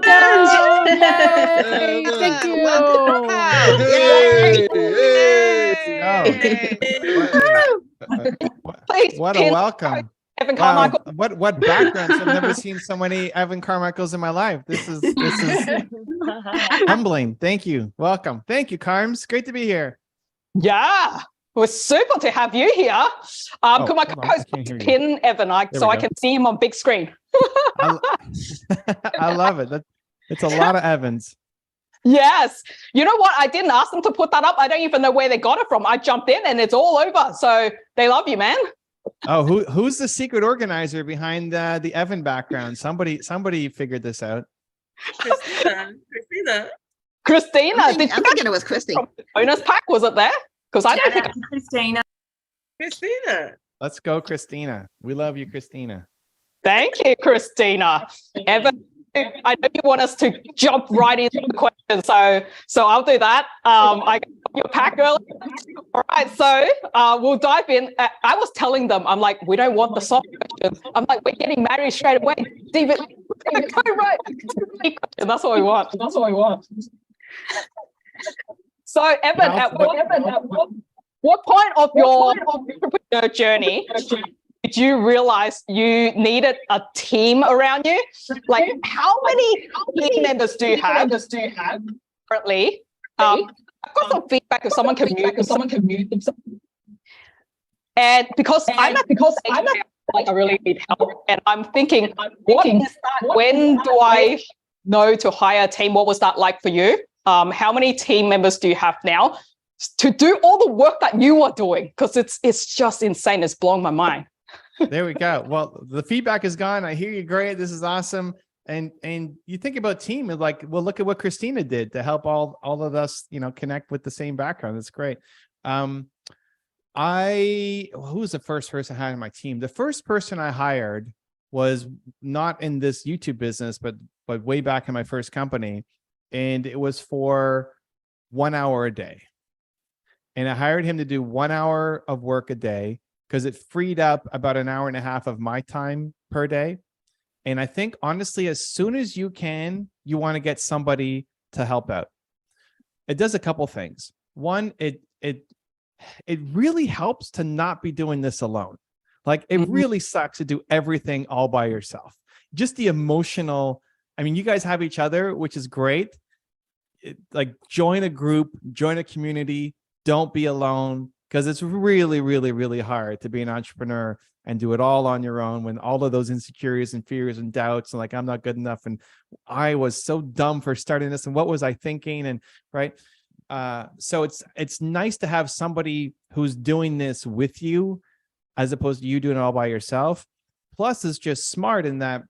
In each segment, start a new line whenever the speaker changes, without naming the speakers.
Welcome! Yay! Thank you!
Welcome.
Yay!
Yay!
What a welcome.
Evan
Wow,
Carmichael.
what backgrounds. I've never seen so many Evan Carmichaels in my life. This is humbling. Thank you. Welcome. Thank you, Carms. Great to be here.
Yeah, it was super to have you here. Could my co-host pin Evan so I can see him on big screen?
I love it. It's a lot of Evans.
Yes. You know what? I didn't ask them to put that up. I don't even know where they got it from. I jumped in and it's all over. So they love you, man.
Oh, who's the secret organizer behind the Evan background? Somebody figured this out.
Christina.
I'm thinking it was Christy.
Bonus pack, was it there? Because I don't think
Christina.
Let's go, Christina. We love you, Christina.
Thank you, Christina. Evan, I know you want us to jump right into the question, so I'll do that. I got your pack earlier. All right, so we'll dive in. I was telling them, I'm like, we don't want the soft questions. I'm like, we're getting married straight away. David, go right. That's what we want. That's what we want. So, Evan, at what point of your entrepreneur journey did you realize you needed a team around you? Like, how many team members do you have currently? I've got some feedback if someone can mute themselves. And because I'm at I really need help, and I'm thinking, what is that? When do I know to hire a team? What was that like for you? How many team members do you have now to do all the work that you are doing? Because it's just insane. It's blowing my mind.
There we go. Well, the feedback is gone. I hear you. Great. This is awesome. And you think about team and like, well, look at what Christina did to help all of us, connect with the same background. That's great. Who was the first person I hired on my team? The first person I hired was not in this YouTube business, but way back in my first company. And it was for 1 hour a day. And I hired him to do 1 hour of work a day, because it freed up about an hour and a half of my time per day. And I think, honestly, as soon as you want to get somebody to help out. It does a couple things. One, it really helps to not be doing this alone. Like, it really sucks to do everything all by yourself. Just the emotional, you guys have each other, which is great. Like, join a group, join a community, don't be alone. Because it's really, really, really hard to be an entrepreneur and do it all on your own when all of those insecurities and fears and doubts and like, I'm not good enough. And I was so dumb for starting this. And what was I thinking? And right. So it's nice to have somebody who's doing this with you as opposed to you doing it all by yourself. Plus, it's just smart in that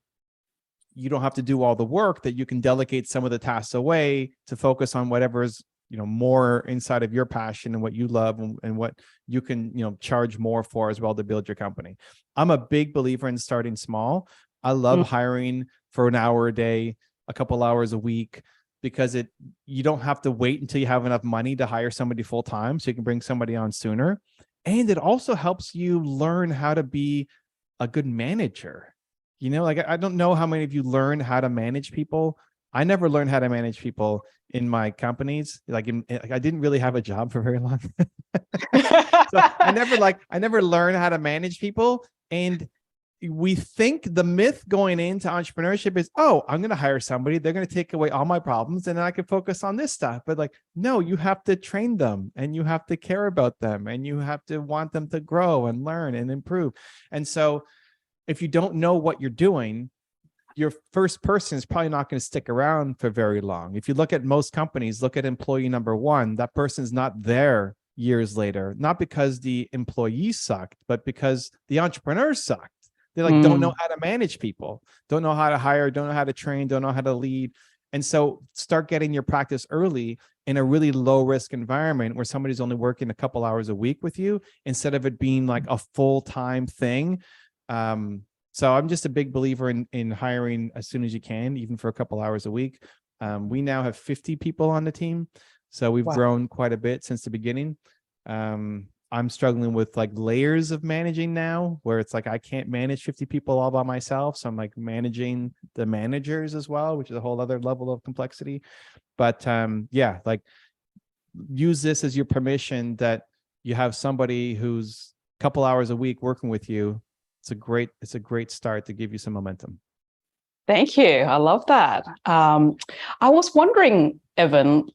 you don't have to do all the work, that you can delegate some of the tasks away to focus on whatever's more inside of your passion and what you love and what you can, charge more for as well to build your company. I'm a big believer in starting small. I love hiring for an hour a day, a couple hours a week, because you don't have to wait until you have enough money to hire somebody full time, so you can bring somebody on sooner. And it also helps you learn how to be a good manager. Like, I don't know how many of you learn how to manage people. I never learned how to manage people in my companies. Like, I didn't really have a job for very long. So I never learned how to manage people. And we think the myth going into entrepreneurship is, oh, I'm going to hire somebody. They're going to take away all my problems and then I can focus on this stuff. But like, no, you have to train them and you have to care about them and you have to want them to grow and learn and improve. And so if you don't know what you're doing, your first person is probably not going to stick around for very long. If you look at most companies, look at employee number one, that person's not there years later, not because the employee sucked, but because the entrepreneur sucked. They don't know how to manage people, don't know how to hire, don't know how to train, don't know how to lead. And so start getting your practice early in a really low risk environment where somebody's only working a couple hours a week with you instead of it being like a full-time thing. So I'm just a big believer in hiring as soon as you can, even for a couple hours a week. We now have 50 people on the team. So we've grown quite a bit since the beginning. I'm struggling with like layers of managing now, where it's like I can't manage 50 people all by myself. So I'm like managing the managers as well, which is a whole other level of complexity. But yeah, like use this as your permission that you have somebody who's a couple hours a week working with you. It's a great start to give you some momentum.
Thank you. I love that. I was wondering, Evan,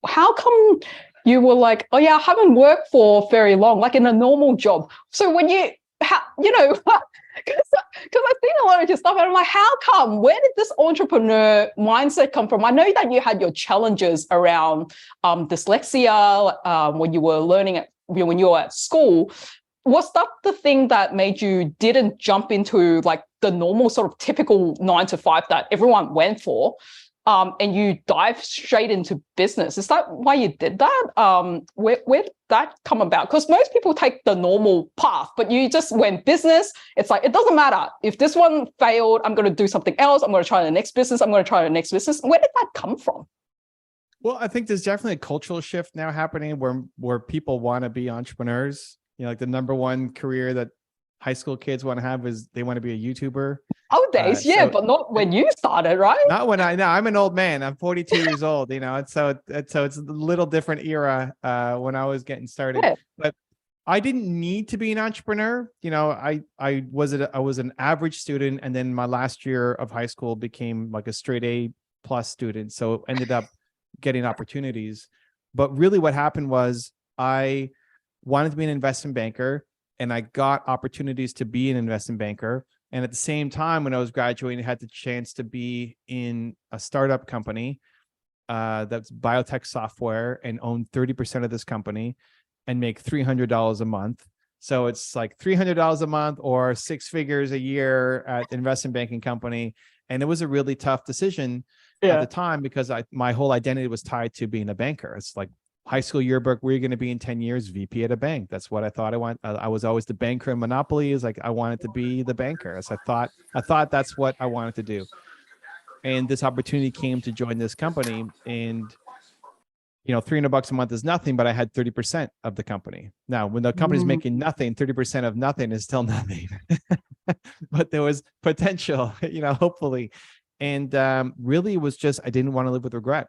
how come you were like, oh yeah, I haven't worked for very long, like in a normal job. So when you know, because I've seen a lot of your stuff and I'm like, how come? Where did this entrepreneur mindset come from? I know that you had your challenges around dyslexia when you were learning when you were at school. Was that the thing that made you didn't jump into like the normal sort of typical 9-to-5 that everyone went for, and you dive straight into business? Is that why you did that? Where did that come about? Because most people take the normal path, but you just went business. It's like, it doesn't matter. If this one failed, I'm going to do something else. I'm going to try the next business. I'm going to try the next business. Where did that come from?
Well, I think there's definitely a cultural shift now happening where people want to be entrepreneurs. You know, like the number one career that high school kids want to have is they want to be a YouTuber.
Nowadays, yeah, but not when you started, right?
Not when I'm an old man. I'm 42 years old, you know, and so it's a little different era when I was getting started. Yeah. But I didn't need to be an entrepreneur. You know, I was an average student, and then my last year of high school became like a straight A plus student. So ended up getting opportunities. But really what happened was I wanted to be an investment banker, and I got opportunities to be an investment banker. And at the same time, when I was graduating, I had the chance to be in a startup company that's biotech software and own 30% of this company and make $300 a month. So it's like $300 a month or 6 figures a year at the investment banking company. And it was a really tough decision at the time because my whole identity was tied to being a banker. It's like, high school yearbook, where are you going to be in 10 years? VP at a bank. That's what I thought I want. I was always the banker in Monopoly. Is like, I wanted to be the banker. So I thought that's what I wanted to do. And this opportunity came to join this company, and, you know, $300 a month is nothing, but I had 30% of the company. Now, when the company's making nothing, 30% of nothing is still nothing, but there was potential, you know, hopefully. And really it was just, I didn't want to live with regret.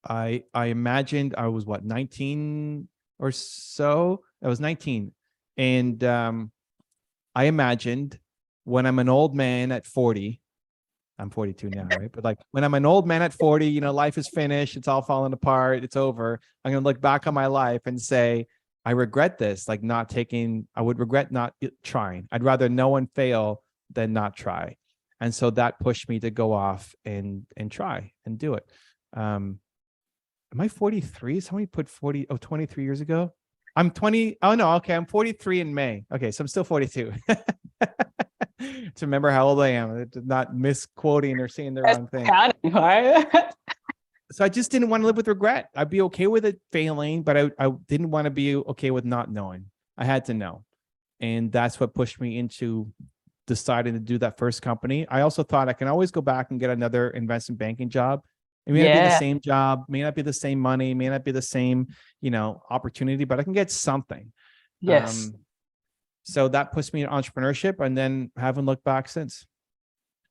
I imagined I was 19 or so. I was 19. And I imagined when I'm an old man at 40, I'm 42 now, right? But like when I'm an old man at 40, you know, life is finished. It's all falling apart. It's over. I'm going to look back on my life and say, I regret this, like I would regret not trying. I'd rather no one fail than not try. And so that pushed me to go off and try and do it. Am I 43? Somebody put 23 years ago. I'm 20. Oh no. Okay. I'm 43 in May. Okay. So I'm still 42. To remember how old I am, not misquoting or saying the wrong thing. So I just didn't want to live with regret. I'd be okay with it failing, but I didn't want to be okay with not knowing. I had to know. And that's what pushed me into deciding to do that first company. I also thought I can always go back and get another investment banking job. It may not be the same job, may not be the same money, may not be the same, you know, opportunity, but I can get something.
Yes.
So that puts me in entrepreneurship, and then haven't looked back since.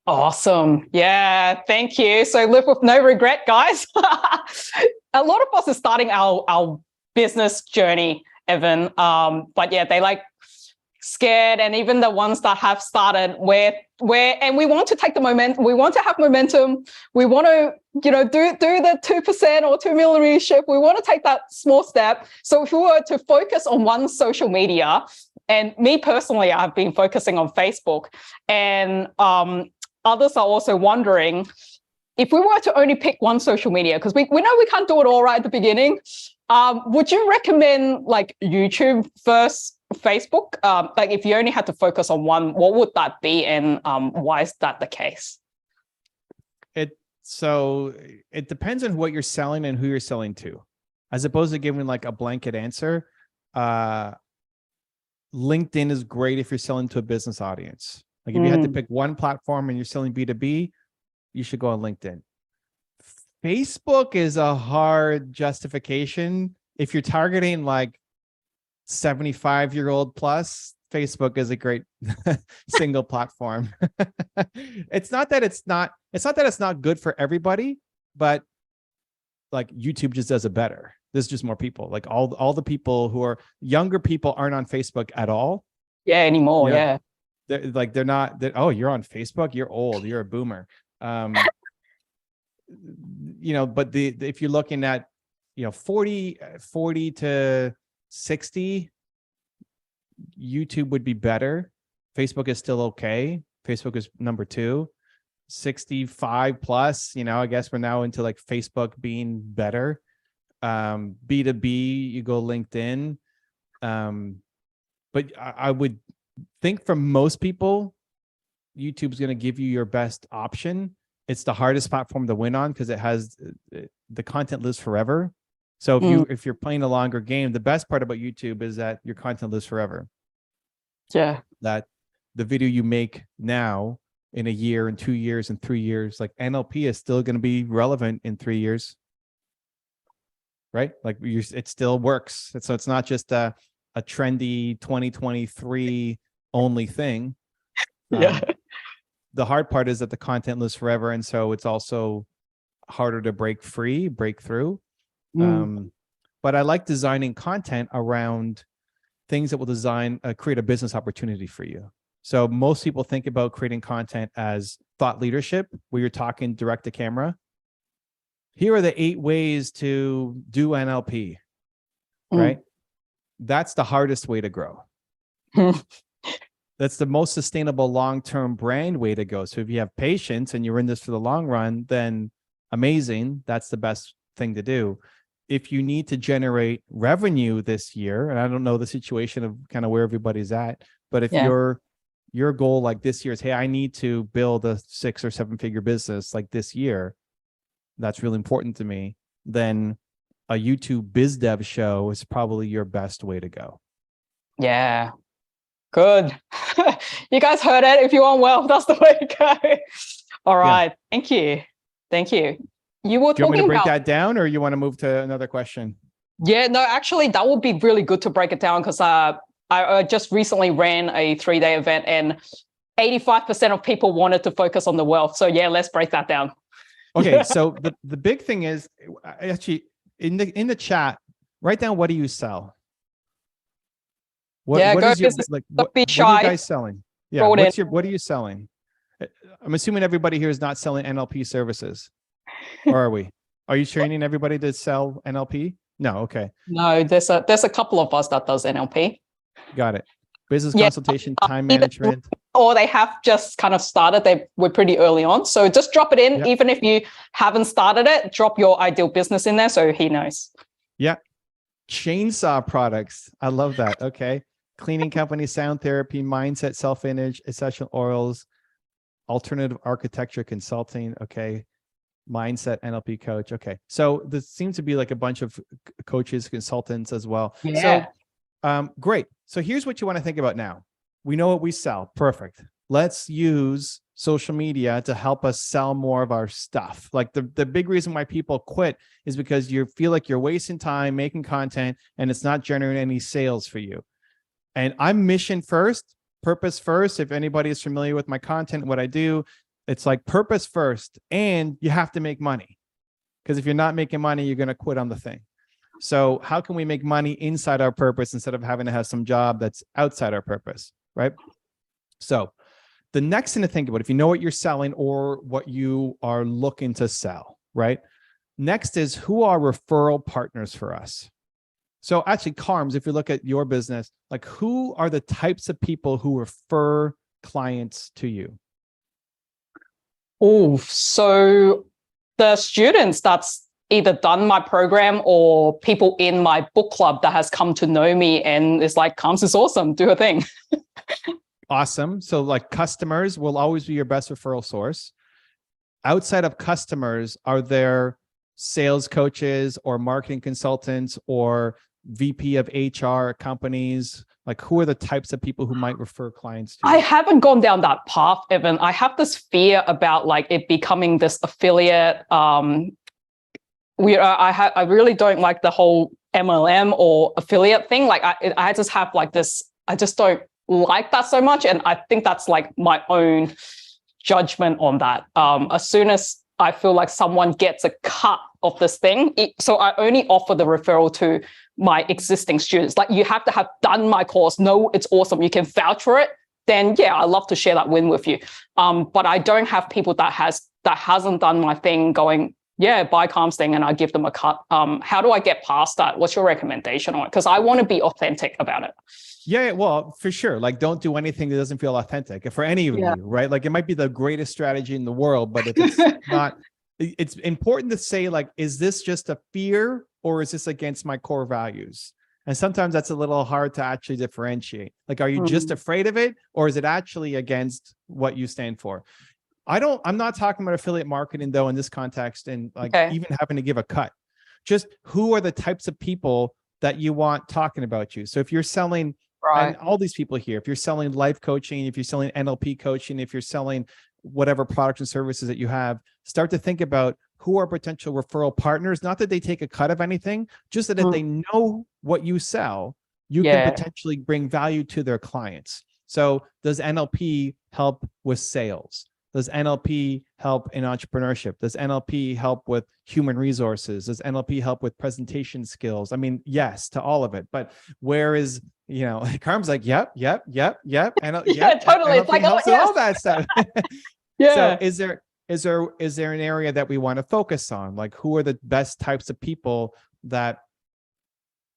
Awesome. Yeah. Thank you. So live with no regret, guys. A lot of us are starting our business journey, Evan. But yeah, they like scared, and even the ones that have started where and we want to take the momentum, we want to have momentum, we want to, you know, do the 2% or 2 million leadership, we want to take that small step. So if we were to focus on one social media, and me personally, I've been focusing on Facebook, and others are also wondering, if we were to only pick one social media, because we know we can't do it all right at the beginning, would you recommend like YouTube versus Facebook? Like if you only had to focus on one, what would that be, and why is that the case?
So it depends on what you're selling and who you're selling to. As opposed to giving like a blanket answer, LinkedIn is great if you're selling to a business audience. Like if you had to pick one platform and you're selling B2B, you should go on LinkedIn. Facebook is a hard justification if you're targeting like 75-year-old plus, Facebook is a great single platform. It's not that it's not good for everybody, but like YouTube just does it better. There's just more people. Like all the people who are younger people aren't on Facebook at all.
Yeah, anymore. Yeah.
They're not. Oh, you're on Facebook. You're old. You're a boomer. But if you're looking at 40 to 60, YouTube would be better. Facebook is still okay. Facebook is number 2. 65 plus, I guess we're now into like Facebook being better. B2B, you go LinkedIn. But I would think for most people, YouTube's going to give you your best option. It's the hardest platform to win on because it has the content lives forever. So if you're playing a longer game, the best part about YouTube is that your content lives forever.
Yeah.
That the video you make now in a year, in 2 years, in 3 years, like NLP is still going to be relevant in 3 years, right? Like it still works. So it's not just a trendy 2023 only thing.
Yeah.
The hard part is that the content lives forever. And so it's also harder to break through. But I like designing content around things that will create a business opportunity for you. So most people think about creating content as thought leadership, where you're talking direct to camera. Here are the 8 ways to do NLP, right? That's the hardest way to grow. That's the most sustainable long-term brand way to go. So if you have patience and you're in this for the long run, then amazing. That's the best thing to do. If you need to generate revenue this year, and I don't know the situation of kind of where everybody's at, but if your goal like this year is, hey, I need to build a 6 or 7 figure business like this year, that's really important to me, then a YouTube biz dev show is probably your best way to go.
Yeah. Good. You guys heard it. If you want wealth, that's the way to go. All right. Yeah. Thank you. You were talking about... Do you want me to
break that down, or you want to move to another question?
Yeah, no, actually, that would be really good to break it down, because I just recently ran a 3-day event and 85% of people wanted to focus on the wealth. So yeah, let's break that down.
Okay, so the big thing is, actually in the chat, write down, what do you sell? What is your, like, what are you guys selling? Yeah, what are you selling? I'm assuming everybody here is not selling NLP services, or are we? Are you training everybody to sell NLP? No, okay.
No, there's a couple of us that does NLP.
Got it. Business consultation, time management.
Or they have just kind of started. We're pretty early on. So just drop it in. Yep. Even if you haven't started it, drop your ideal business in there so he knows. Yeah.
Chainsaw products. I love that. Okay. Cleaning company, sound therapy, mindset, self-image, essential oils, alternative architecture consulting. Okay. Mindset, NLP coach. Okay. So this seems to be like a bunch of coaches, consultants as well.
Yeah.
So great. So here's what you want to think about now. We know what we sell. Perfect. Let's use social media to help us sell more of our stuff. Like the big reason why people quit is because you feel like you're wasting time making content and it's not generating any sales for you. And I'm mission first, purpose first. If anybody is familiar with my content, what I do, it's like purpose first, and you have to make money. Because if you're not making money, you're going to quit on the thing. So how can we make money inside our purpose instead of having to have some job that's outside our purpose, right? So the next thing to think about, if you know what you're selling or what you are looking to sell, right? Next is, who are referral partners for us? So actually, Carms, if you look at your business, like, who are the types of people who refer clients to you?
Oh, so the students that's either done my program or people in my book club that has come to know me and it's like, Carms is awesome, do her thing.
Awesome. So like, customers will always be your best referral source. Outside of customers, are there sales coaches or marketing consultants or VP of HR at companies? Like, who are the types of people who might refer clients to you?
I haven't gone down that path, Evan. I have this fear about like it becoming this affiliate. I really don't like the whole MLM or affiliate thing. Like I just have like this, I just don't like that so much. And I think that's like my own judgment on that. As soon as I feel like someone gets a cut of this thing, so I only offer the referral to my existing students. Like you have to have done my course, know it's awesome, you can vouch for it, then yeah, I love to share that win with you. But I don't have people that hasn't done my thing going, yeah, buy Calm's thing, and I give them a cut. How do I get past that? What's your recommendation on it? Because I want to be authentic about it.
Yeah, well, for sure. Like, don't do anything that doesn't feel authentic for any of you, right? Like, it might be the greatest strategy in the world, but if it's not, it's important to say, like, is this just a fear or is this against my core values? And sometimes that's a little hard to actually differentiate. Like, are you just afraid of it, or is it actually against what you stand for? I'm not talking about affiliate marketing though in this context, and like even having to give a cut. Just who are the types of people that you want talking about you? So if you're selling, and all these people here, if you're selling life coaching, if you're selling NLP coaching, if you're selling whatever products and services that you have, start to think about who are potential referral partners. Not that they take a cut of anything, just that if they know what you sell, you can potentially bring value to their clients. So does NLP help with sales? Does NLP help in entrepreneurship? Does NLP help with human resources? Does NLP help with presentation skills? I mean, yes, to all of it. But where is, Carm's like, yep. And
yeah, totally.
NLP
it's like,
helps with all that stuff.
Yeah.
So is there an area that we want to focus on? Like, who are the best types of people that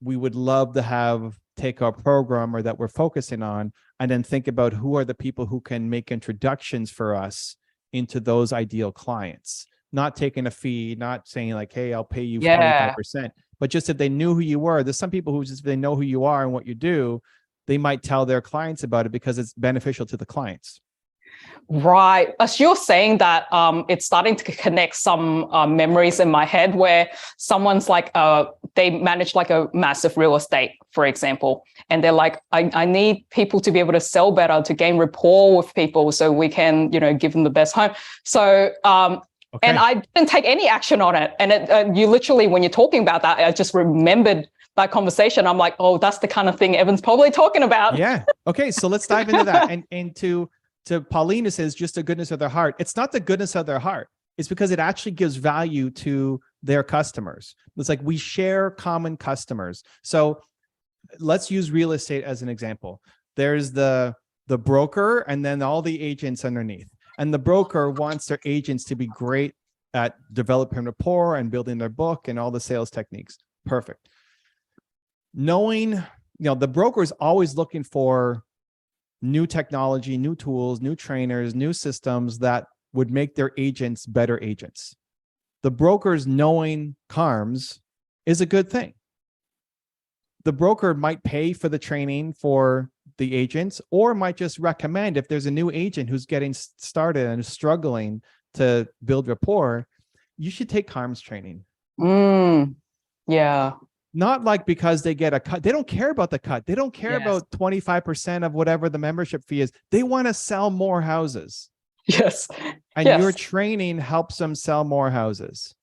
we would love to have take our program or that we're focusing on, and then think about who are the people who can make introductions for us into those ideal clients, not taking a fee, not saying like, hey, I'll pay you 25%, but just if they knew who you were. There's some people who just, if they know who you are and what you do, they might tell their clients about it because it's beneficial to the clients.
Right. As you're saying that, it's starting to connect some memories in my head where someone's like, they manage like a massive real estate, for example, and they're like, I need people to be able to sell better, to gain rapport with people so we can, give them the best home. So, and I didn't take any action on it. And you literally, when you're talking about that, I just remembered that conversation. I'm like, oh, that's the kind of thing Evan's probably talking about.
Yeah. Okay. So let's dive into that. And to Pauline, it says just the goodness of their heart. It's not the goodness of their heart. It's because it actually gives value to their customers. It's like we share common customers. So let's use real estate as an example. There's the broker and then all the agents underneath. And the broker wants their agents to be great at developing rapport and building their book and all the sales techniques. Perfect. Knowing, the broker is always looking for new technology, new tools, new trainers, new systems that would make their agents better agents. The brokers knowing Carms is a good thing. The broker might pay for the training for the agents, or might just recommend, if there's a new agent who's getting started and is struggling to build rapport, you should take Carms training.
Yeah.
Not like because they get a cut. They don't care about the cut. They don't care about 25% of whatever the membership fee is. They want to sell more houses.
Yes.
And your training helps them sell more houses.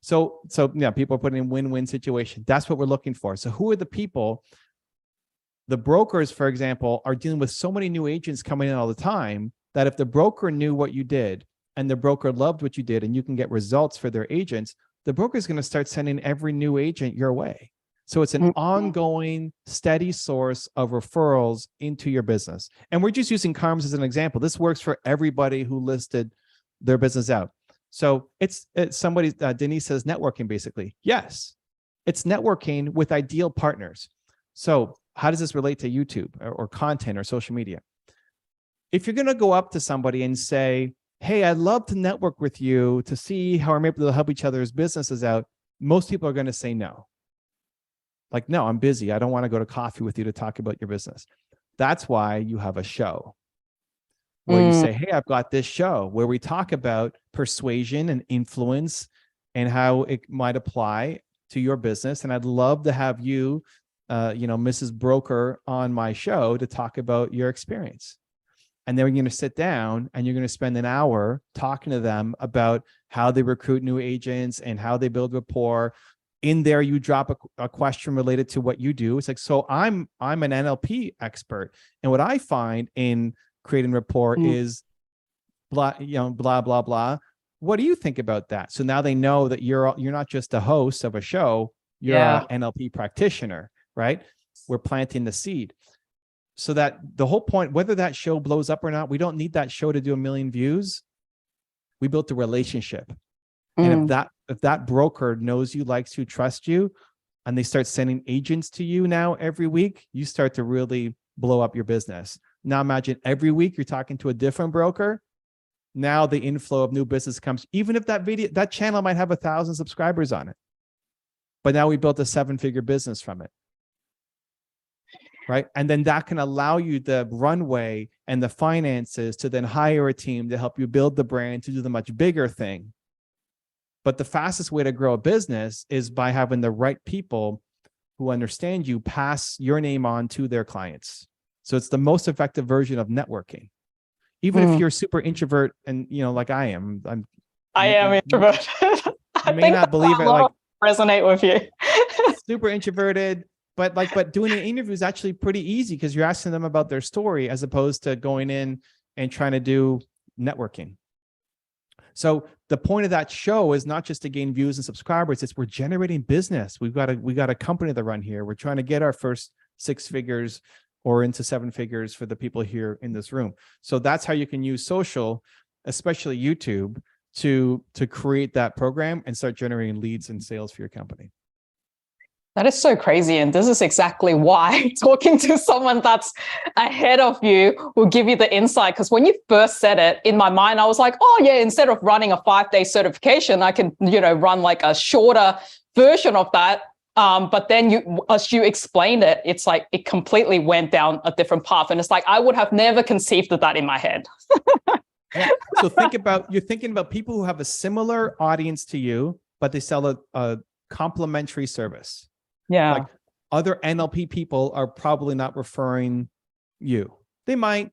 So yeah, people are putting in win-win situation. That's what we're looking for. So who are the people? The brokers, for example, are dealing with so many new agents coming in all the time that if the broker knew what you did and the broker loved what you did and you can get results for their agents, the broker is going to start sending every new agent your way. So it's an ongoing, steady source of referrals into your business. And we're just using Carms as an example. This works for everybody who listed their business out. So it's somebody, Denise says networking basically. Yes, it's networking with ideal partners. So how does this relate to YouTube or content or social media? If you're going to go up to somebody and say, hey, I'd love to network with you to see how I'm able to help each other's businesses out, most people are going to say no. Like, no, I'm busy. I don't want to go to coffee with you to talk about your business. That's why you have a show where you say, hey, I've got this show where we talk about persuasion and influence and how it might apply to your business. And I'd love to have you, Mrs. Broker, on my show to talk about your experience. And then we're going to sit down and you're going to spend an hour talking to them about how they recruit new agents and how they build rapport. in there you drop a question related to what you do. It's like, so I'm an NLP expert, and what I find in creating rapport is blah, blah blah blah. What do you think about that? So now they know that you're not just a host of a show, you're an NLP practitioner, right? We're planting the seed. So that the whole point, whether that show blows up or not, we don't need that show to do 1 million views. We built a relationship. And if that broker knows you, likes you, trusts you, and they start sending agents to you now every week, you start to really blow up your business. Now imagine every week you're talking to a different broker. Now the inflow of new business comes, even if that channel might have 1,000 subscribers on it. But now we built a 7-figure business from it. Right. And then that can allow you the runway and the finances to then hire a team to help you build the brand to do the much bigger thing. But the fastest way to grow a business is by having the right people who understand you pass your name on to their clients. So it's the most effective version of networking. Even if you're super introvert and, like I am,
I am introverted.
I may not believe it. Like,
resonate with you.
Super introverted, but doing an interview is actually pretty easy because you're asking them about their story as opposed to going in and trying to do networking. So the point of that show is not just to gain views and subscribers. It's we're generating business. We got a company to run here. We're trying to get our first 6 figures or into 7 figures for the people here in this room. So that's how you can use social, especially YouTube, to create that program and start generating leads and sales for your company.
That is so crazy. And this is exactly why talking to someone that's ahead of you will give you the insight. Because when you first said it, in my mind, I was like, oh yeah, instead of running a 5-day certification, I can, run like a shorter version of that. But then as you explained it, it's like it completely went down a different path. And it's like, I would have never conceived of that in my head.
Yeah. So you're thinking about people who have a similar audience to you, but they sell a complementary service.
Yeah.
Like other NLP people are probably not referring you. They might,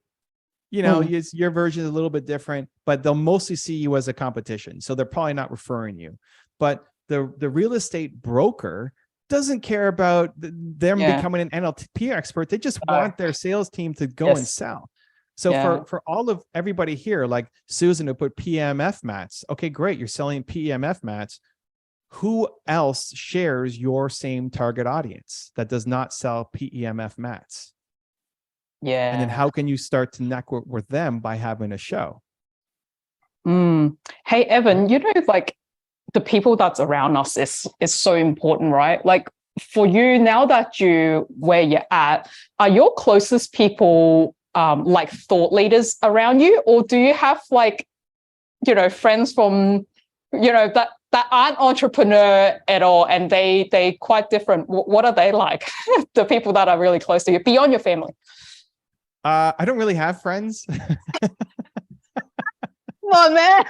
your version is a little bit different, but they'll mostly see you as a competition. So they're probably not referring you. But the real estate broker doesn't care about them becoming an NLP expert. They just want their sales team to go and sell. So for all of everybody here, like Susan who put PEMF mats. Okay, great. You're selling PEMF mats. Who else shares your same target audience that does not sell PEMF mats?
Yeah.
And then how can you start to network with them by having a show?
Hey, Evan, like the people that's around us is so important, right? Like for you, now that where you're at, are your closest people like thought leaders around you? Or do you have like, friends from, that aren't entrepreneur at all, and they quite different? What are they like? The people that are really close to you beyond your family.
I don't really have friends.
Come on, man.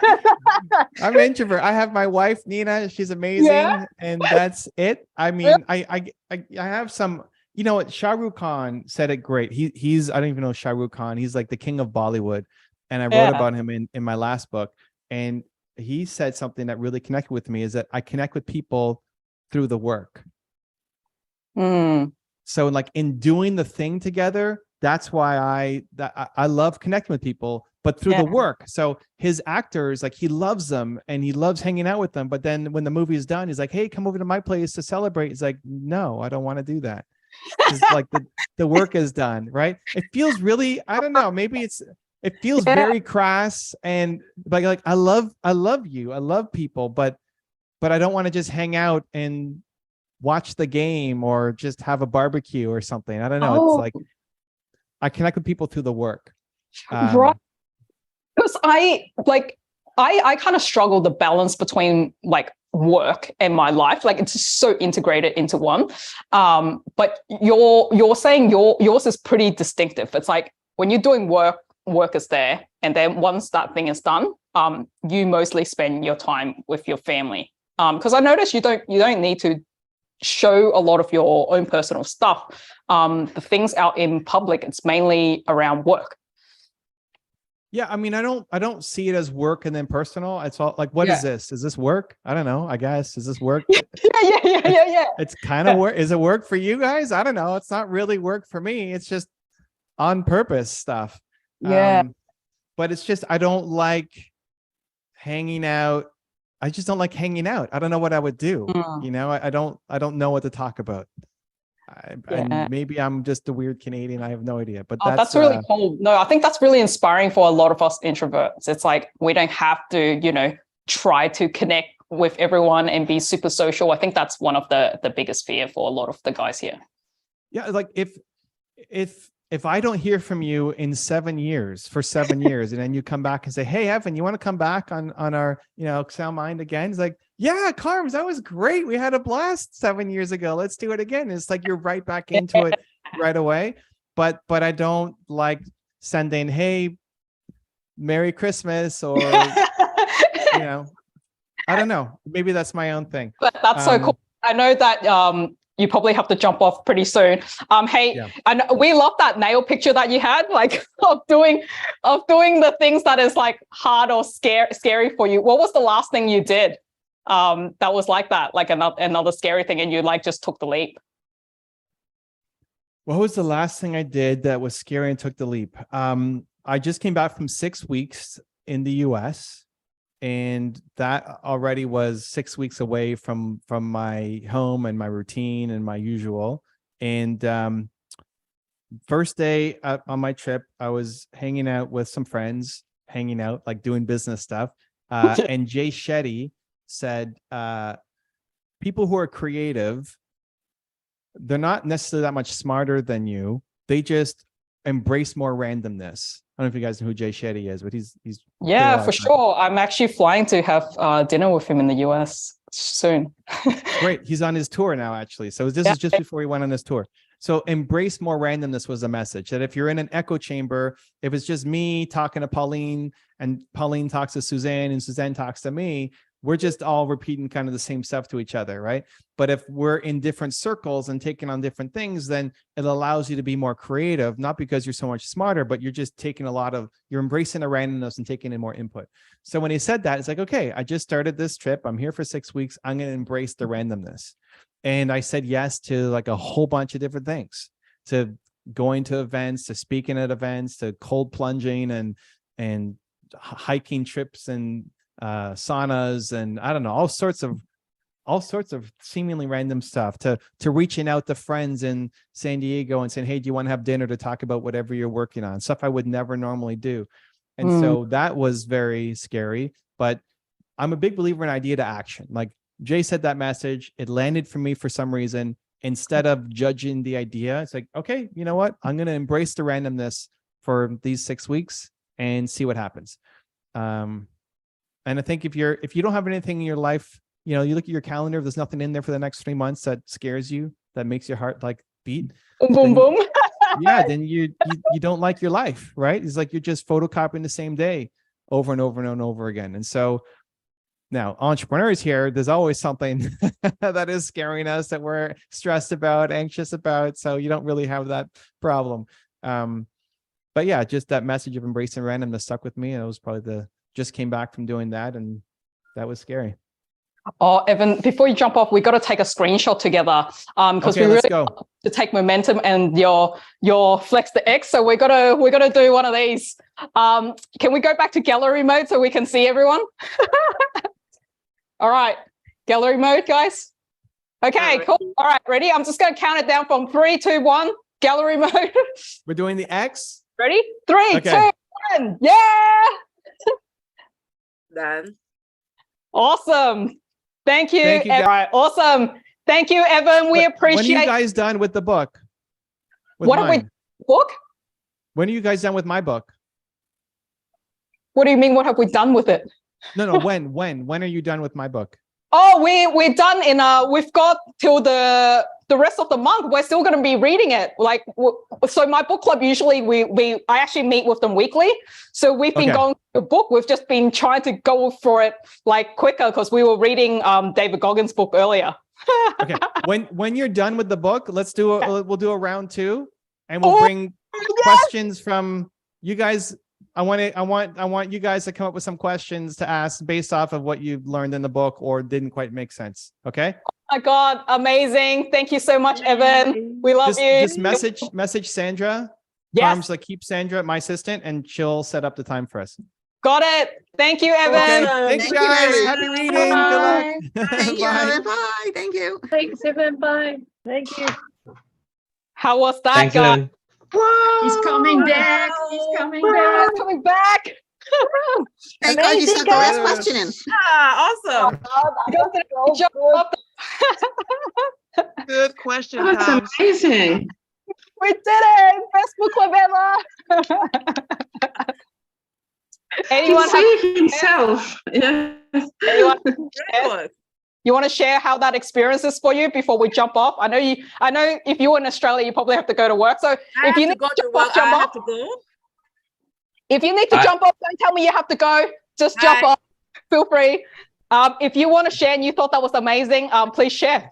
I'm an introvert. I have my wife Nina. She's amazing, and that's it. I mean, I have some. You know what? Shah Rukh Khan said it great. He's I don't even know Shah Rukh Khan. He's like the king of Bollywood, and I wrote about him in my last book. And he said something that really connected with me, is that I connect with people through the work. So like in doing the thing together, that's why I love connecting with people, but through the work. So his actors, like he loves them and he loves hanging out with them. But then when the movie is done, he's like, hey, come over to my place to celebrate. He's like, no, I don't want to do that. It's like the work is done, right? It feels really, I don't know, maybe it feels very crass, and like I love you. I love people, but I don't want to just hang out and watch the game or just have a barbecue or something. I don't know. It's like I connect with people through the work.
Right. Because I kind of struggle the balance between like work and my life. Like it's just so integrated into one. But you're saying yours is pretty distinctive. It's like when you're doing work is there, and then once that thing is done, you mostly spend your time with your family. Because I noticed you don't need to show a lot of your own personal stuff. The things out in public, it's mainly around work.
Yeah, I mean, I don't see it as work and then personal. It's all like, what is this? Is this work? I don't know. I guess, is this work?
Yeah.
It's kind of work. Is it work for you guys? I don't know. It's not really work for me. It's just on purpose stuff.
Yeah.
But it's just, I don't like hanging out. I just don't like hanging out. I don't know what I would do. You know, I don't know what to talk about. And maybe I'm just a weird Canadian. I have no idea, but
that's really cool. No, I think that's really inspiring for a lot of us introverts. It's like, we don't have to, you know, try to connect with everyone and be super social. I think that's one of the biggest fear for a lot of the guys here. Yeah.
Like if I don't hear from you in 7 years, for 7 years, and then you come back and say, hey, Evan, you want to come back on our, you know, Excel Mind again? It's like, yeah, Carms, that was great. We had a blast 7 years ago. Let's do it again. It's like, you're right back into it right away. But I don't like sending, hey, Merry Christmas, or, you know, I don't know. Maybe that's my own thing. But
that's so cool. I know that, you probably have to jump off pretty soon. I know, we love that nail picture that you had, like of doing the things that is like hard or scary for you. What was the last thing you did that was like that, like another scary thing, and you like just took the leap?
What was the last thing I did that was scary and took the leap? I just came back from 6 weeks in the US. And that already was 6 weeks away from my home and my routine and my usual. And first day on my trip, I was hanging out with some friends, like doing business stuff. And Jay Shetty said, people who are creative, they're not necessarily that much smarter than you. They just embrace more randomness. I don't know if you guys know who Jay Shetty is, but he's
for sure. I'm actually flying to have dinner with him in the US soon.
Great. He's on his tour now, actually. So this is just before he went on his tour. So embrace more randomness was the message, that if you're in an echo chamber, if it's just me talking to Pauline and Pauline talks to Suzanne and Suzanne talks to me, we're just all repeating kind of the same stuff to each other, right? But if we're in different circles and taking on different things, then it allows you to be more creative, not because you're so much smarter, but you're just taking you're embracing the randomness and taking in more input. So when he said that, it's like, okay, I just started this trip. I'm here for 6 weeks. I'm going to embrace the randomness. And I said yes to like a whole bunch of different things, to going to events, to speaking at events, to cold plunging and hiking trips and saunas, and I don't know, all sorts of seemingly random stuff, to reaching out to friends in San Diego and saying, hey, do you want to have dinner to talk about whatever you're working on, stuff I would never normally do. And so that was very scary, but I'm a big believer in idea to action. Like Jay said, that message, it landed for me for some reason. Instead of judging the idea, it's like, okay, you know what, I'm going to embrace the randomness for these 6 weeks and see what happens. And I think if you don't have anything in your life, you know, you look at your calendar, if there's nothing in there for the next 3 months that scares you, that makes your heart like beat.
Boom, boom.
Yeah, then you don't like your life, right? It's like you're just photocopying the same day over and over and over again. And so now entrepreneurs here, there's always something that is scaring us, that we're stressed about, anxious about. So you don't really have that problem. But yeah, just that message of embracing randomness stuck with me. And it was probably just came back from doing that, and that was scary.
Oh, Evan, before you jump off, we got to take a screenshot together because we really want to take momentum and your flex the X. So we're gonna do one of these. Can we go back to gallery mode so we can see everyone? All right, gallery mode, guys. Okay, cool. All right, ready? I'm just gonna count it down from 3, 2, 1. Gallery mode.
We're doing the X.
Ready? 3, 2, 1. Yeah.
Done.
Awesome. Thank you. All right. Awesome. Thank you, Evan. We appreciate.
When are you guys done with the book?
What have we book?
When are you guys done with my book?
What do you mean? What have we done with it?
No. When are you done with my book?
Oh, we're done in we've got till the rest of the month. We're still going to be reading it. Like, so my book club, usually I actually meet with them weekly. So we've been going through the book. We've just been trying to go for it like quicker because we were reading David Goggins' book earlier.
Okay. When you're done with the book, we'll do a round 2 and we'll bring questions from you guys I want you guys to come up with some questions to ask based off of what you've learned in the book or didn't quite make sense. Okay.
Oh my God, amazing. Thank you so much, Evan. We love you.
Just message Sandra.
Yes.
Carms, keep Sandra, my assistant, and she'll set up the time for us.
Got it. Thank you, Evan.
Okay. Thanks,
Thank you,
guys.
Evan.
Happy reading. Good luck.
Thank you,
Bye.
Evan. Bye. Thank you.
Thanks, Evan. Bye. Thank you.
How was that,
Thanks,
guys?
Evan.
He's coming back. He's coming back.
Coming back.
Thank God you
Amazing,
stuck the last
guys.
question in.
Awesome.
You guys did a great job.
Good question,
That's
Carms.
amazing.
We did it. Best book club ever. Anyone
He's seeing himself. Yeah.
anyone
Good.
you want to share how that experience is for you before we jump off? I know if you're in Australia, you probably have to go to work. So
I
if
have
you
to
need
go
to
to
jump
work.
off, jump
I
off.
have to go.
If you need to jump off, don't tell me you have to go. Just jump
Bye.
off. Feel free. If you want to share and you thought that was amazing, please share.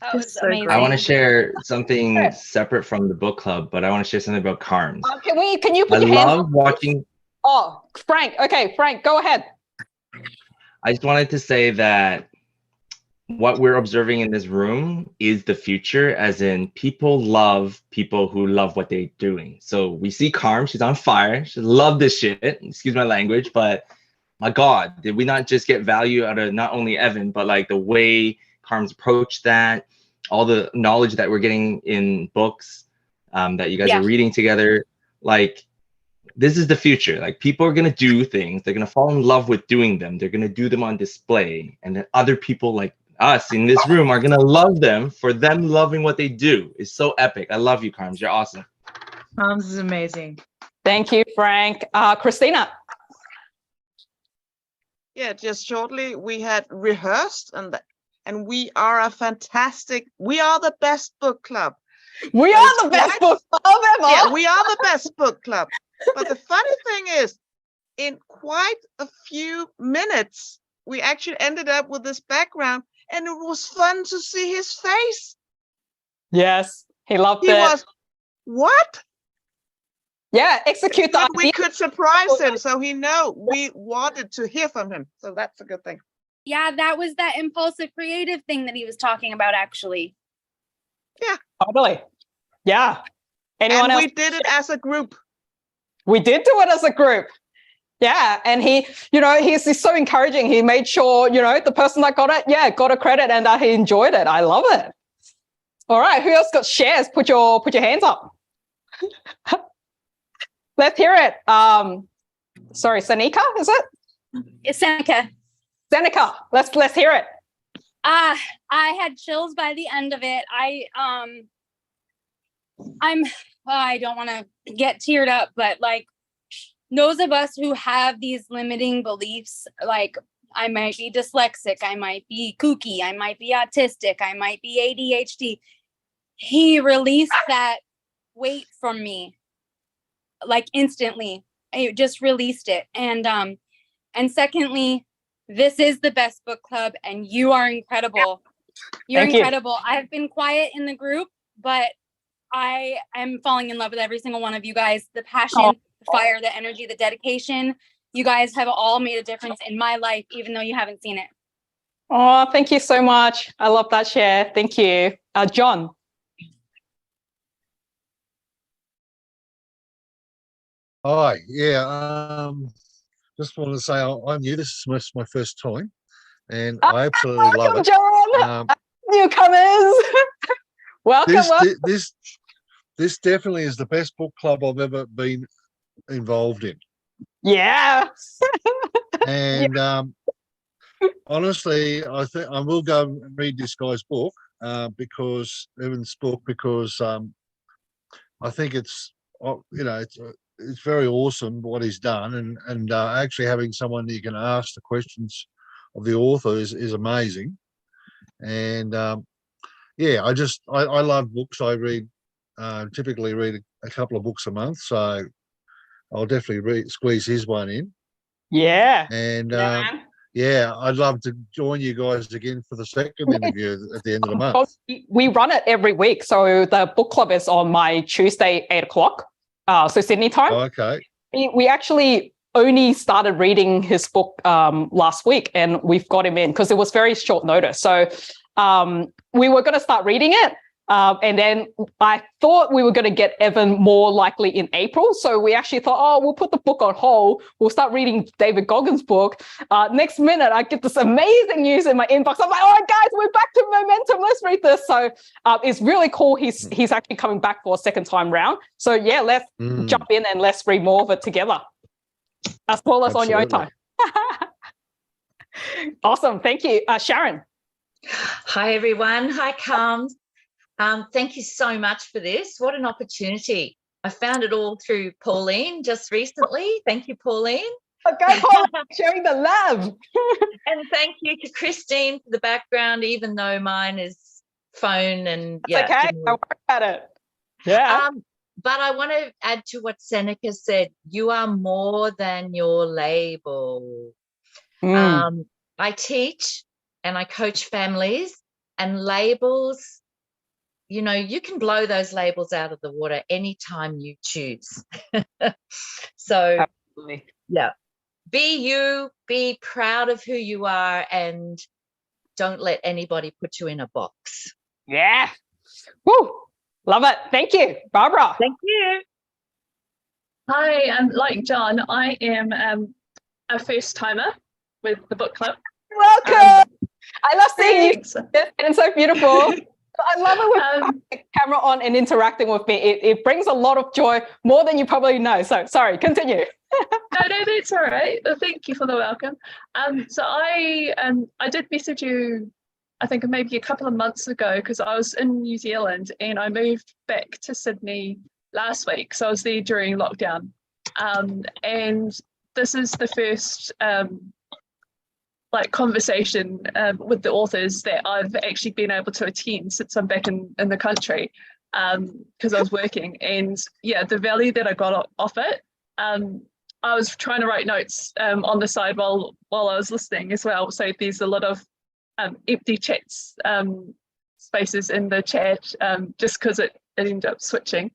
That was
so
amazing.
great.
I want to share
Sure.
something separate from the book club, but I want to share something about Carms.
Can you put
I
your hands
love
up?
watching.
Oh, Frank. Okay, Frank, go ahead.
I just wanted to say that what we're observing in this room is the future, as in people love people who love what they're doing. So we see Carm, she's on fire. She love this shit. Excuse my language, but my God, did we not just get value out of not only Evan, but like the way Carm's approached that, all the knowledge that we're getting in books that you guys are reading together. Like, this is the future. Like, people are going to do things. They're going to fall in love with doing them. They're going to do them on display. And then other people like us in this room are going to love them for them loving what they do. It's so epic. I love you, Carms. You're awesome.
Carms is amazing.
Thank you, Frank. Christina.
Yeah, just shortly, we had rehearsed and we are we are the best book club.
We are the best book club ever.
Yeah, we are the best book club. But the funny thing is, in quite a few minutes, we actually ended up with this background, and it was fun to see his face.
Yes, he loved
He
it.
was, what?
Yeah, execute the
But we
idea.
could surprise him, so he know we wanted to hear from him. So that's a good thing.
Yeah, that was that impulsive creative thing that he was talking about, actually.
Totally. Yeah. Anyone
And
else?
we did it as a group.
We did do it as a group. Yeah. And he's so encouraging. He made sure, the person that got it, got a credit and he enjoyed it. I love it. All right. Who else got shares? Put your hands up. Let's hear it. Sorry, Seneca, is it?
It's Seneca.
Seneca, let's hear it.
I had chills by the end of it. I don't want to get teared up, but like those of us who have these limiting beliefs, like I might be dyslexic, I might be kooky, I might be autistic, I might be ADHD. He released that weight from me like instantly. I just released it. And secondly, this is the best book club and you are incredible. You're
Thank you.
incredible. I've been quiet in the group, but I am falling in love with every single one of you guys. The passion, the fire, the energy, the dedication. You guys have all made a difference in my life, even though you haven't seen it.
Oh, thank you so much. I love that share. Thank you. John.
Hi, yeah. Just wanted to say I'm new. This is my first time, and I absolutely love
Welcome,
it.
John. Newcomers. welcome.
This definitely is the best book club I've ever been involved in.
Yeah.
And honestly, I think I will go and read this guy's book because Evan's book, because I think it's it's very awesome what he's done, and actually having someone that you can ask the questions of the author is amazing. And yeah, I love books. I typically read a couple of books a month, so I'll definitely squeeze his one in.
Yeah.
And yeah, I'd love to join you guys again for the second interview at the end of the month.
We run it every week. So the book club is on my Tuesday, 8:00. so Sydney time.
Oh, okay.
We actually only started reading his book last week, and we've got him in because it was very short notice. So we were going to start reading it. And then I thought we were going to get Evan more likely in April. So we actually thought, oh, we'll put the book on hold. We'll start reading David Goggins' book. Next minute, I get this amazing news in my inbox. I'm like, all right, guys, we're back to momentum. Let's read this. So it's really cool. He's actually coming back for a second time round. So yeah, let's jump in and let's read more of it together. As well as on your own time. Awesome. Thank you. Sharon.
Hi, everyone. Hi, Carms. Thank you so much for this. What an opportunity. I found it all through Pauline just recently. Thank you, Pauline.
Okay, Pauline, sharing the love.
And thank you to Christine for the background, even though mine is phone and
That's okay. Don't worry about it. Yeah.
But I want to add to what Seneca said. You are more than your label. I teach and I coach families, and labels, you know, you can blow those labels out of the water anytime you choose. So, absolutely. Yeah, be you, be proud of who you are, and don't let anybody put you in a box.
Yeah. Woo. Love it. Thank you, Barbara.
Thank you.
Hi, like John, I am a first timer with the book club.
Welcome. I love seeing you. It's so beautiful. I love it with the camera on and interacting with me. It brings a lot of joy, more than you probably know. So sorry, continue.
No, that's all right. Thank you for the welcome. So I did message you, I think maybe a couple of months ago, because I was in New Zealand and I moved back to Sydney last week. So I was there during lockdown. And this is the first conversation with the authors that I've actually been able to attend since I'm back in the country, because I was working. And yeah, the value that I got off it, I was trying to write notes on the side while I was listening as well. So there's a lot of empty chats spaces in the chat, just because it ended up switching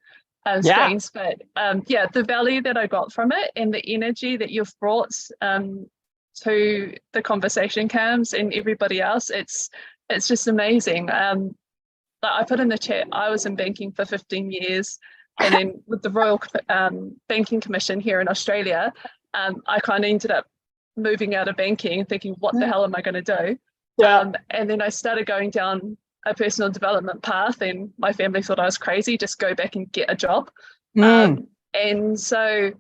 screens. But yeah, the value that I got from it and the energy that you've brought to the conversation cams and everybody else, it's just amazing. I put in the chat, I was in banking for 15 years, and then with the Royal Banking Commission here in Australia, I kind of ended up moving out of banking and thinking, what the hell am I going to do? And then I started going down a personal development path, and my family thought I was crazy, just go back and get a job. And so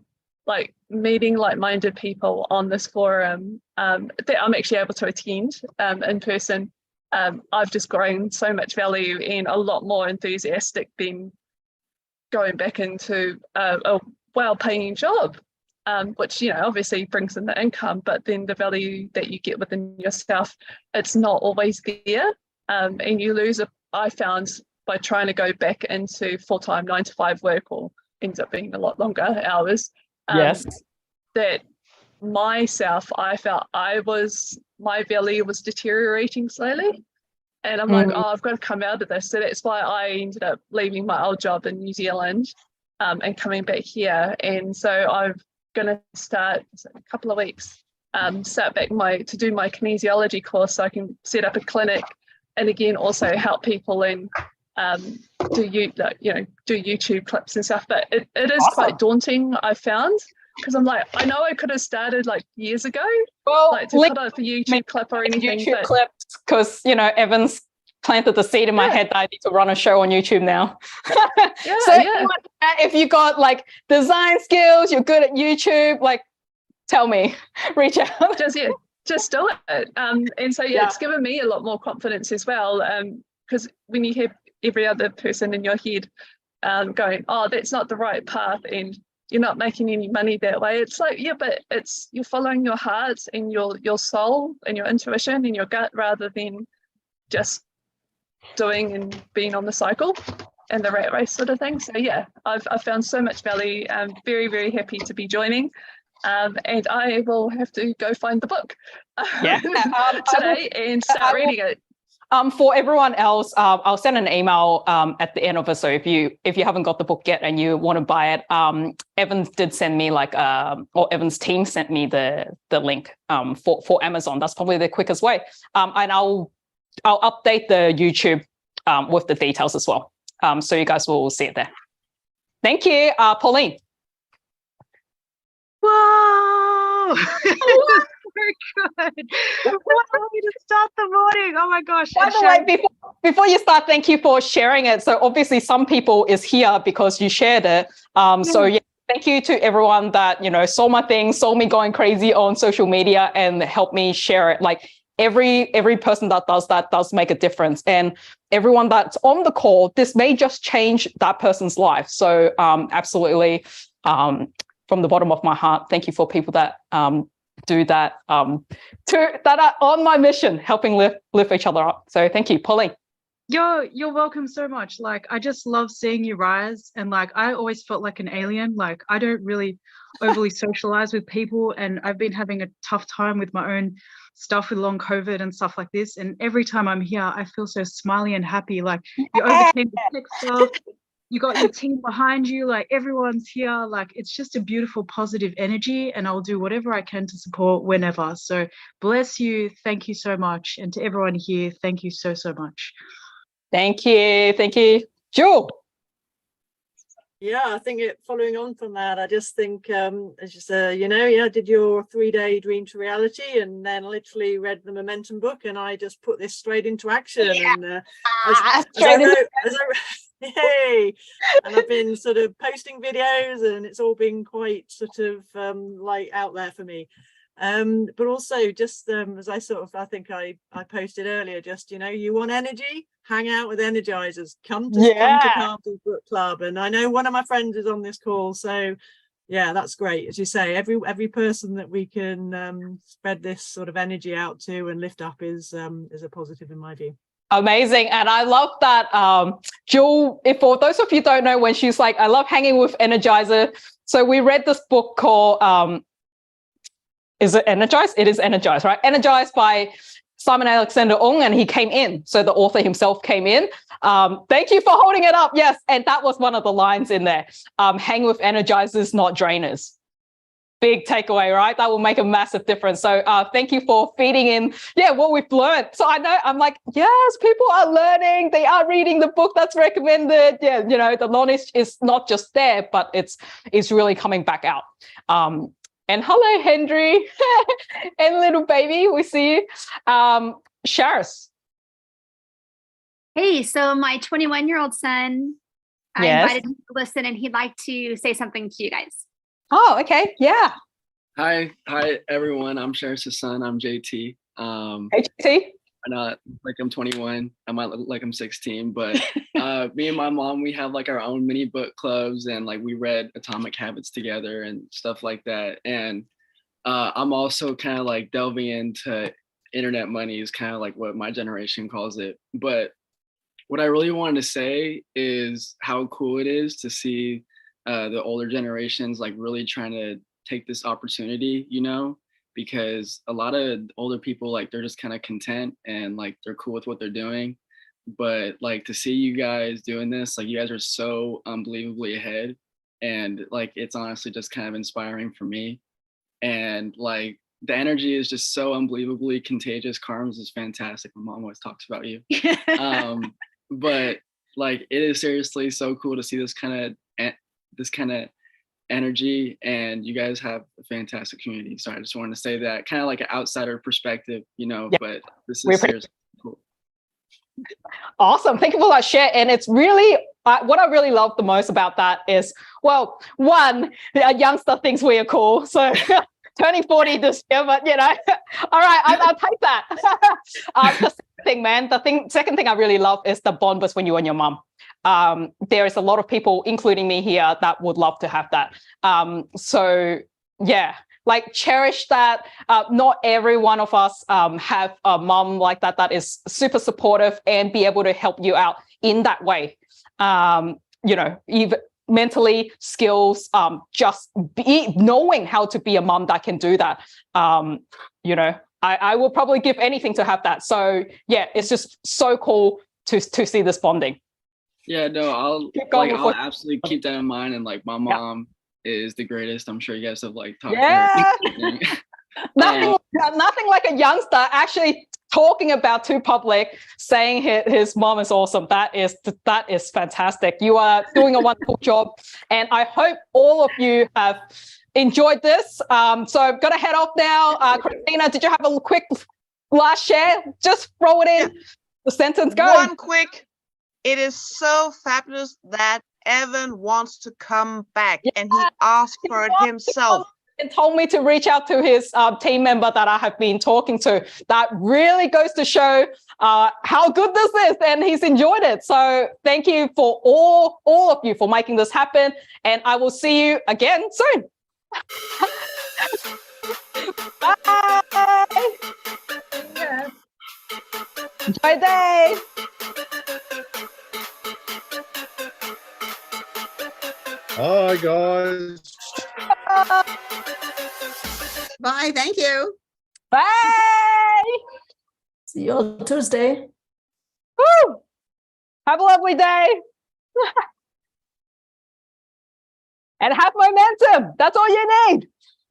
meeting like-minded people on this forum that I'm actually able to attend in person, I've just grown so much value and a lot more enthusiastic than going back into a well-paying job, which, you know, obviously brings in the income, but then the value that you get within yourself, it's not always there. And you lose it, I found, by trying to go back into full-time 9-to-5 work, or ends up being a lot longer hours. That myself, I felt my value was deteriorating slowly. And I'm like, oh, I've got to come out of this. So that's why I ended up leaving my old job in New Zealand and coming back here. And so I'm going to start in a couple of weeks, start back to do my kinesiology course, so I can set up a clinic, and again also help people and do YouTube clips and stuff. But it is quite daunting, I found, because I'm like, I know I could have started years ago, to put up a YouTube clip or anything.
YouTube clips, because Evan's planted the seed in my head that I need to run a show on YouTube now. If you got design skills, you're good at YouTube, tell me, reach out.
Just do it. And so it's given me a lot more confidence as well, because when you have every other person in your head going, oh, that's not the right path, and you're not making any money that way. It's but you're following your heart and your soul and your intuition and your gut, rather than just doing and being on the cycle and the rat race sort of thing. So yeah, I've found so much value. I'm very, very happy to be joining. And I will have to go find the book today and start reading it.
For everyone else, I'll send an email at the end of it. So if you haven't got the book yet and you want to buy it, Evans did send me or Evan's team sent me the link for Amazon. That's probably the quickest way. And I'll update the YouTube with the details as well. So you guys will see it there. Thank you, Pauline.
Whoa! Very good. What a way to start the morning. Oh my gosh.
By the way, before you start, thank you for sharing it. So obviously some people is here because you shared it. So yeah, thank you to everyone that, saw my thing, saw me going crazy on social media and helped me share it. Like every person that does that does make a difference. And everyone that's on the call, this may just change that person's life. So absolutely, from the bottom of my heart, thank you for people that do that, that are on my mission, helping lift each other up. So thank you, Pauline.
You're welcome so much. Like, I just love seeing you rise. And like, I always felt like an alien. Like, I don't really overly socialize with people. And I've been having a tough time with my own stuff with long COVID and stuff like this. And every time I'm here, I feel so smiley and happy. Like, you overcame the tech stuff. You got your team behind you, like everyone's here, like it's just a beautiful positive energy, and I'll do whatever I can to support whenever. So bless you. Thank you so much. And to everyone here, thank you so much.
Thank you. Jewel.
Yeah, I think following on from that, I just think, as you say, did your 3-day dream to reality, and then literally read the Momentum book, and I just put this straight into action.
Yeah.
And Yay! And I've been sort of posting videos, and it's all been quite sort of out there for me. But also just as I think I posted earlier, just you want energy, hang out with energizers, come to Carter's Book Club. And I know one of my friends is on this call, so yeah, that's great. As you say, every person that we can spread this sort of energy out to and lift up is a positive in my view.
Amazing. And I love that Jewel, for those of you who don't know, when she's like, I love hanging with Energizer. So we read this book called, is it Energized? It is Energized, right? Energized by Simon Alexander Ong, and he came in. So the author himself came in. Thank you for holding it up. Yes. And that was one of the lines in there. Hang with Energizers, not drainers. Big takeaway, right? That will make a massive difference. So thank you for feeding in, what we've learned. So I know, I'm like, yes, people are learning. They are reading the book that's recommended. Yeah, the knowledge is not just there, but it's really coming back out. And hello, Henry and little baby, we see you. Sharis.
Hey, so my 21-year-old son, I invited him to listen, and he'd like to say something to you guys.
Oh, okay. Yeah.
Hi, everyone. I'm Sharis' son. I'm JT.
Hey, JT.
I'm not like I'm 21. I might look like I'm 16, but me and my mom, we have like our own mini book clubs, and like we read Atomic Habits together and stuff like that. And I'm also kind of like delving into internet money, is kind of like what my generation calls it. But what I really wanted to say is how cool it is to see the older generations like really trying to take this opportunity, because a lot of older people, like they're just kind of content and like they're cool with what they're doing. But like to see you guys doing this, like you guys are so unbelievably ahead, and like it's honestly just kind of inspiring for me. And like the energy is just so unbelievably contagious. Carms is fantastic. My mom always talks about you. But like it is seriously so cool to see this kind of energy, and you guys have a fantastic community. So I just wanted to say that, kind of like an outsider perspective, but this is seriously cool.
Awesome. Thank you for that share. And it's really, what I really love the most about that is, well, one, a youngster thinks we are cool. So turning 40 this year, but all right, I'll take that. The second thing I really love is the bond between you and your mom. There is a lot of people, including me here, that would love to have that. So yeah, like cherish that. Not every one of us have a mom like that is super supportive and be able to help you out in that way. Even mentally, skills, just knowing how to be a mom that can do that. I will probably give anything to have that. So yeah, it's just so cool to see this bonding.
Yeah, no, I'll absolutely keep that in mind. And like my mom is the greatest. I'm sure you guys have like talked to her.
Nothing like a youngster actually talking about to public, saying his mom is awesome. That is fantastic. You are doing a wonderful job, and I hope all of you have enjoyed this. So I'm gonna head off now. Christina, did you have a quick last share? Just throw it in. The sentence, go.
One quick. It is so fabulous that Evan wants to come back, and he asked for it himself.
And told me to reach out to his team member that I have been talking to. That really goes to show how good this is, and he's enjoyed it. So thank you for all of you for making this happen, and I will see you again soon. Bye.
Yeah.
Enjoy the day.
Hi, guys.
Bye. Thank you.
Bye.
See you on Tuesday.
Woo. Have a lovely day. And have momentum. That's all you need.